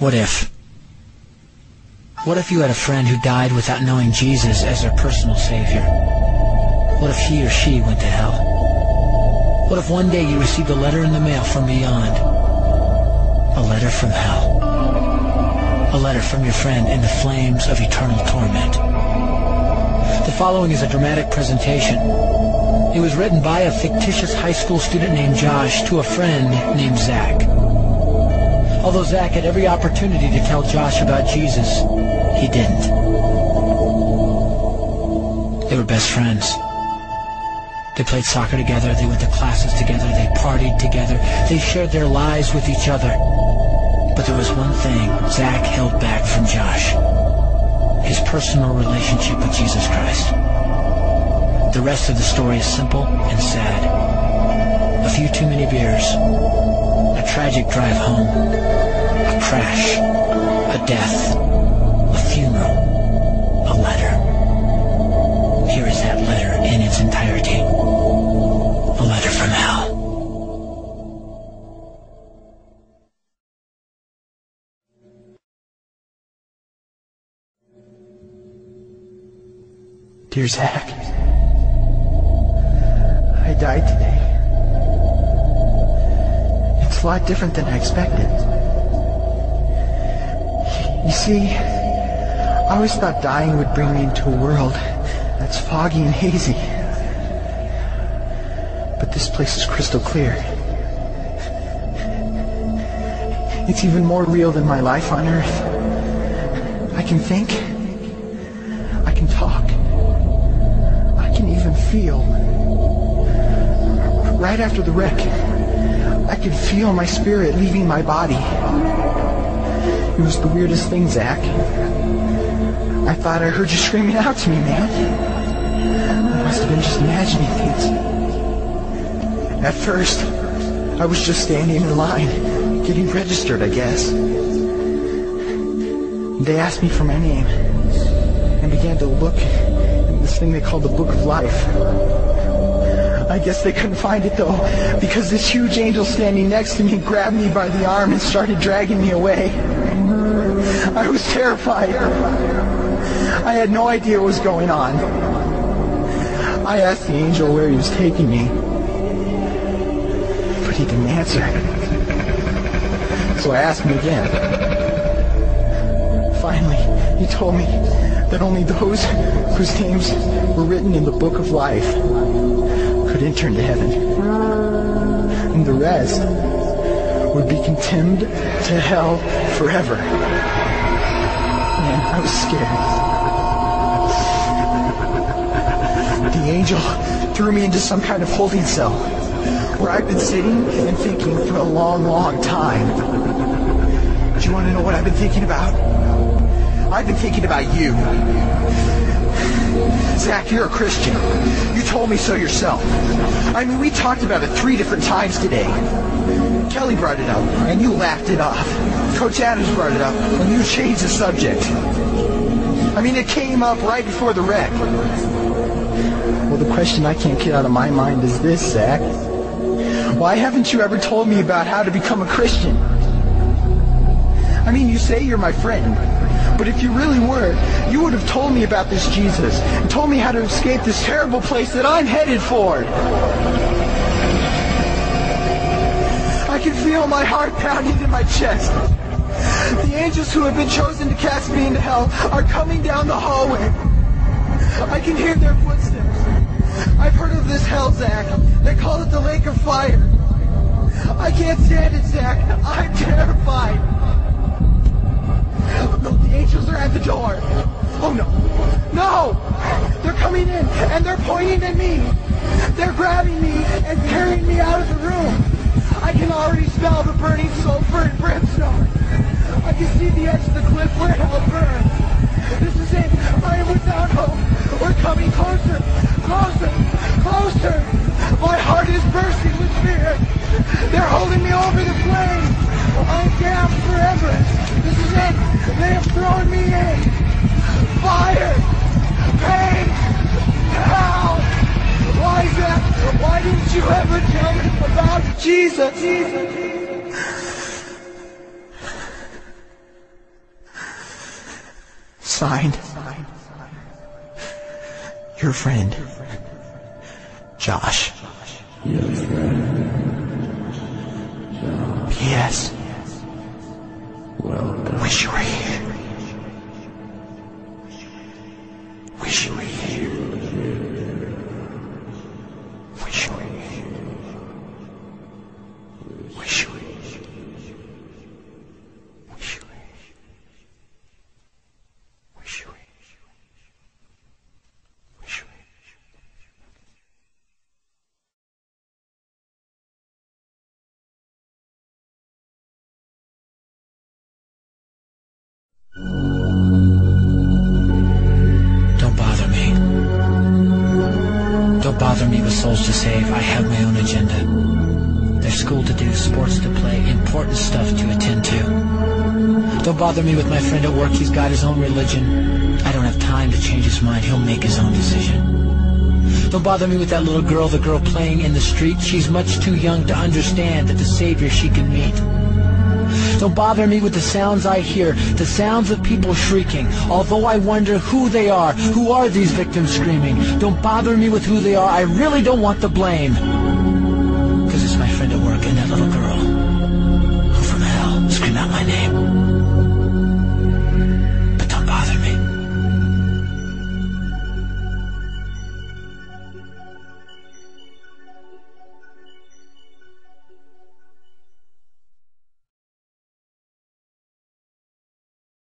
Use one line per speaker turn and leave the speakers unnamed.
What if? What if you had a friend who died without knowing Jesus as their personal Savior? What if he or she went to hell? What if one day you received a letter in the mail from beyond? A letter from hell. A letter from your friend in the flames of eternal torment. The following is a dramatic presentation. It was written by a fictitious high school student named Josh to a friend named Zach. Although Zach had every opportunity to tell Josh about Jesus, he didn't. They were best friends. They played soccer together, they went to classes together, they partied together, they shared their lives with each other. But there was one thing Zach held back from Josh: his personal relationship with Jesus Christ. The rest of the story is simple and sad. A few too many beers, a tragic drive home, a crash, a death, a funeral, a letter. Here is that letter in its entirety. A letter from hell.
Dear Zach, I died today. It's a lot different than I expected. You see, I always thought dying would bring me into a world that's foggy and hazy. But this place is crystal clear. It's even more real than my life on Earth. I can think. I can talk. I can even feel. Right after the wreck, I could feel my spirit leaving my body. It was the weirdest thing, Zach. I thought I heard you screaming out to me, man. I must have been just imagining things. At first, I was just standing in line, getting registered, I guess. They asked me for my name and began to look in this thing they called the Book of Life. I guess they couldn't find it, though, because this huge angel standing next to me grabbed me by the arm and started dragging me away. I was terrified. I had no idea what was going on. I asked the angel where he was taking me, but he didn't answer. So I asked him again. Finally, he told me that only those whose names were written in the Book of Life could enter into heaven, and the rest would be condemned to hell forever. Man, I was scared. The angel threw me into some kind of holding cell where I've been sitting and thinking for a long, long time. Do you want to know what I've been thinking about? I've been thinking about you. Zach, you're a Christian. You told me so yourself. I mean, we talked about it 3 different times today. Kelly brought it up, and you laughed it off. Coach Adams brought it up, and you changed the subject. I mean, it came up right before the wreck. Well, the question I can't get out of my mind is this, Zach. Why haven't you ever told me about how to become a Christian? I mean, you say you're my friend, but if you really were, you would have told me about this Jesus and told me how to escape this terrible place that I'm headed for. I can feel my heart pounding in my chest. The angels who have been chosen to cast me into hell are coming down the hallway. I can hear their footsteps. I've heard of this hell, Zach. They call it the lake of fire. I can't stand it, Zach. I'm terrified. No, the angels are at the door. Oh, no. No! They're coming in, and they're pointing at me. They're grabbing me and carrying me out of the room. I can already smell the burning sulfur and brimstone. I can see the edge of the cliff where hell burns. This is it. I am without hope. We're coming closer, closer, closer. My heart is bursting with fear. They're holding me over the flames. I'm damned forever. This is it. They have thrown me in. Fire. Pain. Hell. Why, Zach? Why didn't you ever tell me about Jesus? Signed, your friend, Josh. P.S.
Well done.
Wish you were here. Wish you were here. Wish you were here. Wish you were here. Wish you were here. Wish you were here. Wish you were here.
Don't bother me. Don't bother me with souls to save. I have my own agenda. There's school to do, sports to play, important stuff to attend to. Don't bother me with my friend at work. He's got his own religion. I don't have time to change his mind. He'll make his own decision. Don't bother me with that little girl, the girl playing in the street. She's much too young to understand that the Savior she can meet. Don't bother me with the sounds I hear, the sounds of people shrieking, although I wonder who they are. Who are these victims screaming? Don't bother me with who they are. I really don't want the blame.